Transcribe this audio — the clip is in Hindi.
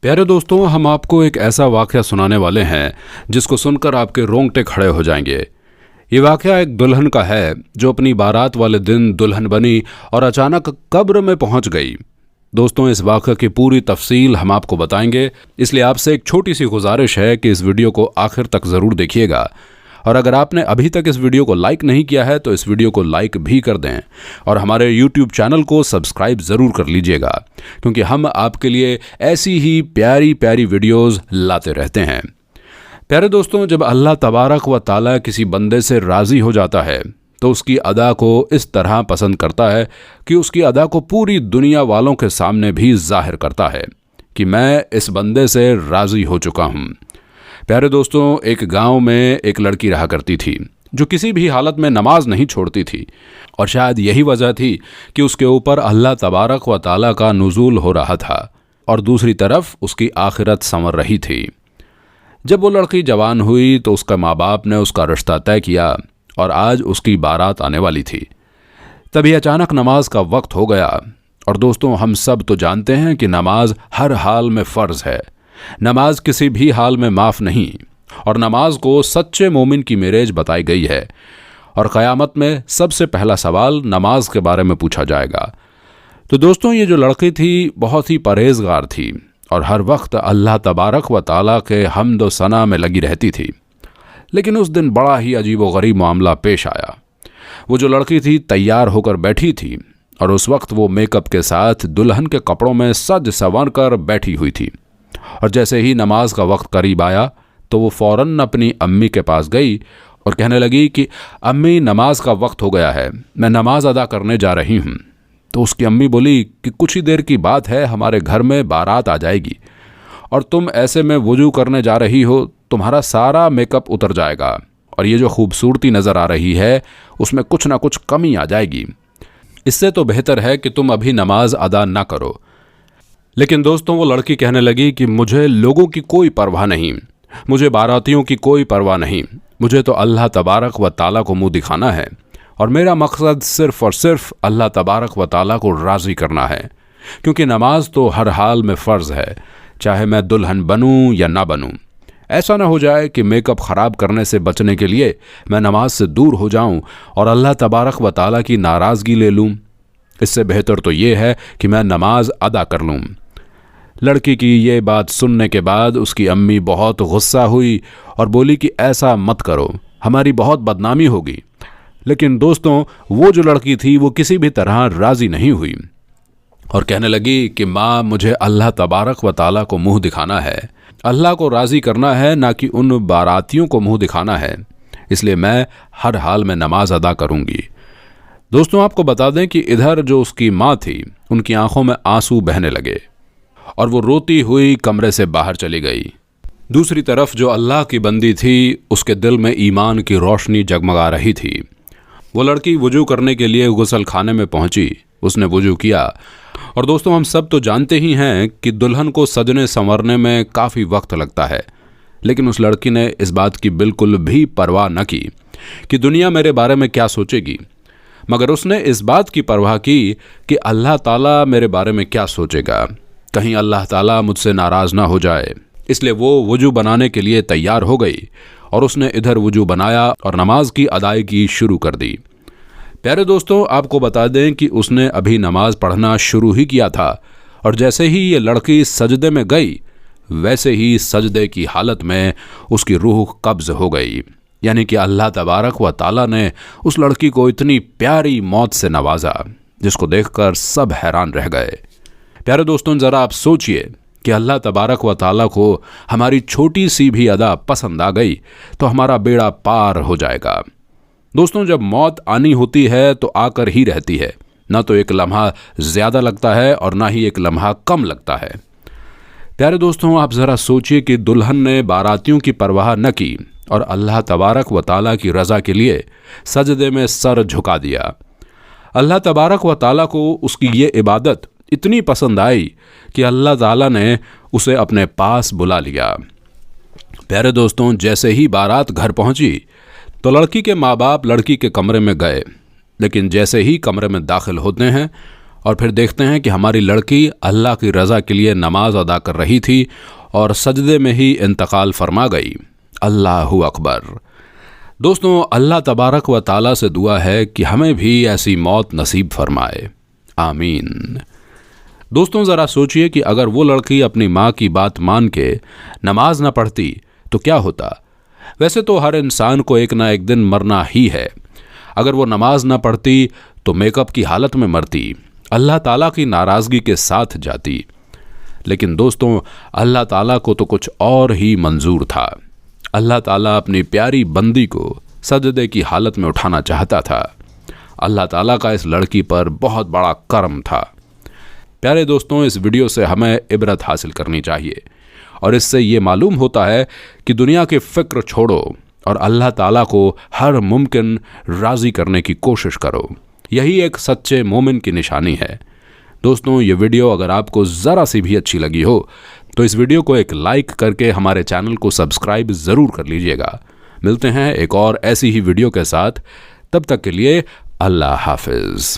प्यारे दोस्तों, हम आपको एक ऐसा वाक़या सुनाने वाले हैं जिसको सुनकर आपके रोंगटे खड़े हो जाएंगे। ये वाक़या एक दुल्हन का है जो अपनी बारात वाले दिन दुल्हन बनी और अचानक कब्र में पहुंच गई। दोस्तों, इस वाक़ये की पूरी तफसील हम आपको बताएंगे, इसलिए आपसे एक छोटी सी गुजारिश है कि इस वीडियो को आखिर तक ज़रूर देखिएगा। और अगर आपने अभी तक इस वीडियो को लाइक नहीं किया है तो इस वीडियो को लाइक भी कर दें और हमारे YouTube चैनल को सब्सक्राइब ज़रूर कर लीजिएगा, क्योंकि हम आपके लिए ऐसी ही प्यारी प्यारी वीडियोस लाते रहते हैं। प्यारे दोस्तों, जब अल्लाह तबारक व ताला किसी बंदे से राज़ी हो जाता है तो उसकी अदा को इस तरह पसंद करता है कि उसकी अदा को पूरी दुनिया वालों के सामने भी जाहिर करता है कि मैं इस बंदे से राज़ी हो चुका हूँ। प्यारे दोस्तों, एक गांव में एक लड़की रहा करती थी जो किसी भी हालत में नमाज नहीं छोड़ती थी, और शायद यही वजह थी कि उसके ऊपर अल्लाह तबारक व ताला का नुज़ूल हो रहा था और दूसरी तरफ उसकी आखिरत संवर रही थी। जब वो लड़की जवान हुई तो उसका माँ बाप ने उसका रिश्ता तय किया और आज उसकी बारात आने वाली थी। तभी अचानक नमाज का वक्त हो गया। और दोस्तों, हम सब तो जानते हैं कि नमाज हर हाल में फ़र्ज़ है, नमाज किसी भी हाल में माफ़ नहीं, और नमाज को सच्चे मोमिन की मेरेज बताई गई है। और क़यामत में सबसे पहला सवाल नमाज के बारे में पूछा जाएगा। तो दोस्तों, ये जो लड़की थी बहुत ही परहेज़गार थी और हर वक्त अल्लाह तबारक व ताला के हम्द व सना में लगी रहती थी। लेकिन उस दिन बड़ा ही अजीब व गरीब मामला पेश आया। वो जो लड़की थी तैयार होकर बैठी थी और उस वक्त वो मेकअप के साथ दुल्हन के कपड़ों में सज संवर कर बैठी हुई थी। और जैसे ही नमाज का वक्त करीब आया तो वो फ़ौरन अपनी अम्मी के पास गई और कहने लगी कि अम्मी, नमाज का वक्त हो गया है, मैं नमाज अदा करने जा रही हूँ। तो उसकी अम्मी बोली कि कुछ ही देर की बात है, हमारे घर में बारात आ जाएगी और तुम ऐसे में वुजू करने जा रही हो, तुम्हारा सारा मेकअप उतर जाएगा और ये जो खूबसूरती नज़र आ रही है उसमें कुछ ना कुछ कमी आ जाएगी। इससे तो बेहतर है कि तुम अभी नमाज अदा ना करो। लेकिन दोस्तों, वो लड़की कहने लगी कि मुझे लोगों की कोई परवाह नहीं, मुझे बारातियों की कोई परवाह नहीं, मुझे तो अल्लाह तबारक व ताला को मुंह दिखाना है और मेरा मकसद सिर्फ़ और सिर्फ अल्लाह तबारक व ताला को राज़ी करना है, क्योंकि नमाज तो हर हाल में फ़र्ज़ है, चाहे मैं दुल्हन बनूं या ना बनूं। ऐसा ना हो जाए कि मेकअप ख़राब करने से बचने के लिए मैं नमाज से दूर हो जाऊं और अल्लाह तबारक व ताला की नाराज़गी ले लूं। इससे बेहतर तो ये है कि मैं नमाज अदा कर लूं। लड़की की ये बात सुनने के बाद उसकी अम्मी बहुत गुस्सा हुई और बोली कि ऐसा मत करो, हमारी बहुत बदनामी होगी। लेकिन दोस्तों, वो जो लड़की थी वो किसी भी तरह राज़ी नहीं हुई और कहने लगी कि माँ, मुझे अल्लाह तबारक व ताला को मुंह दिखाना है, अल्लाह को राज़ी करना है, ना कि उन बारातियों को मुंह दिखाना है, इसलिए मैं हर हाल में नमाज अदा करूँगी। दोस्तों, आपको बता दें कि इधर जो उसकी माँ थी उनकी आंखों में आंसू बहने लगे और वो रोती हुई कमरे से बाहर चली गई। दूसरी तरफ जो अल्लाह की बंदी थी उसके दिल में ईमान की रोशनी जगमगा रही थी। वो लड़की वुजू करने के लिए गुसल खाने में पहुंची, उसने वुजू किया। और दोस्तों, हम सब तो जानते ही हैं कि दुल्हन को सजने संवरने में काफ़ी वक्त लगता है, लेकिन उस लड़की ने इस बात की बिल्कुल भी परवाह न की कि दुनिया मेरे बारे में क्या सोचेगी, मगर उसने इस बात की परवाह की कि अल्लाह ताला मेरे बारे में क्या सोचेगा, कहीं अल्लाह ताला मुझसे नाराज़ ना हो जाए। इसलिए वो वुजू बनाने के लिए तैयार हो गई और उसने इधर वुजू बनाया और नमाज की अदायगी शुरू कर दी। प्यारे दोस्तों, आपको बता दें कि उसने अभी नमाज पढ़ना शुरू ही किया था और जैसे ही ये लड़की सजदे में गई वैसे ही सजदे की हालत में उसकी रूह कब्ज़ हो गई। यानी कि अल्लाह तबारक व ताला ने उस लड़की को इतनी प्यारी मौत से नवाजा जिसको देखकर सब हैरान रह गए। प्यारे दोस्तों, ज़रा आप सोचिए कि अल्लाह तबारक व ताला को हमारी छोटी सी भी अदा पसंद आ गई तो हमारा बेड़ा पार हो जाएगा। दोस्तों, जब मौत आनी होती है तो आकर ही रहती है, ना तो एक लम्हा ज़्यादा लगता है और ना ही एक लम्हा कम लगता है। प्यारे दोस्तों, आप ज़रा सोचिए कि दुल्हन ने बारातियों की परवाह न की और अल्लाह तबारक व ताला की रज़ा के लिए सजदे में सर झुका दिया। अल्लाह तबारक व ताला को उसकी ये इबादत इतनी पसंद आई कि अल्लाह ताला ने उसे अपने पास बुला लिया। प्यारे दोस्तों, जैसे ही बारात घर पहुंची तो लड़की के माँ बाप लड़की के कमरे में गए, लेकिन जैसे ही कमरे में दाखिल होते हैं और फिर देखते हैं कि हमारी लड़की अल्लाह की रज़ा के लिए नमाज अदा कर रही थी और सजदे में ही इंतकाल फरमा गई। अल्लाहु अकबर। दोस्तों, अल्लाह तबारक व ताला से दुआ है कि हमें भी ऐसी मौत नसीब फरमाए, आमीन। दोस्तों, ज़रा सोचिए कि अगर वो लड़की अपनी माँ की बात मान के नमाज ना पढ़ती तो क्या होता। वैसे तो हर इंसान को एक ना एक दिन मरना ही है। अगर वो नमाज ना पढ़ती तो मेकअप की हालत में मरती, अल्लाह ताला की नाराज़गी के साथ जाती। लेकिन दोस्तों, अल्लाह ताला को तो कुछ और ही मंजूर था। अल्लाह ताला अपनी प्यारी बंदी को सजदे की हालत में उठाना चाहता था। अल्लाह ताला का इस लड़की पर बहुत बड़ा करम था। प्यारे दोस्तों, इस वीडियो से हमें इबरत हासिल करनी चाहिए और इससे ये मालूम होता है कि दुनिया की फ़िक्र छोड़ो और अल्लाह ताला को हर मुमकिन राज़ी करने की कोशिश करो। यही एक सच्चे मोमिन की निशानी है। दोस्तों, ये वीडियो अगर आपको ज़रा सी भी अच्छी लगी हो तो इस वीडियो को एक लाइक करके हमारे चैनल को सब्सक्राइब ज़रूर कर लीजिएगा। मिलते हैं एक और ऐसी ही वीडियो के साथ, तब तक के लिए अल्लाह हाफिज़।